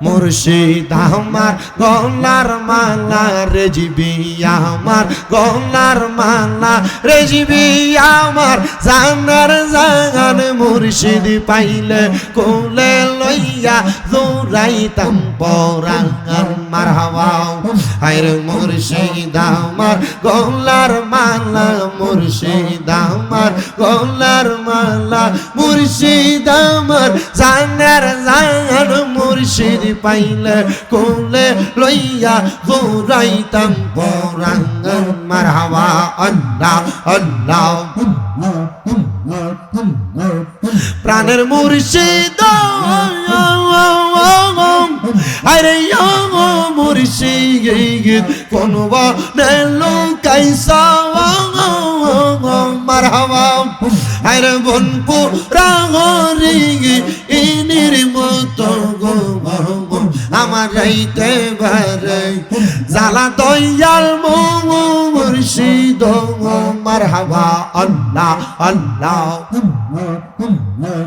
মুর্শিদ আমার গলার মালা রেজিবি আমার গলার মালা রেজিবি আমার জানার জাগান মুর্শিদ পাইলে কোলে লইয়া দৌড়াইতাম পরাণ মারহাবা হায়রে মুর্শিদ আমার গলার মালা মুর্শিদ আমার গলার মালা মুর্শিদ আমার জানার জাগান মুর্শিদ পাইলে কোলে লইয়া দৌড়াইতাম পরাণ মারহাবা আল্লাহ আল্লাহ প্রাণের মুর্শিদ আরে মুর্শিদ কোন বনেলো কাইসা মারহাবা আরে বনপুরা হরি ইনির মতো গো আমার রাইতে বারে জালা দয়াল মুর্শিদ মারহাবা আল্লাহ আল্লাহ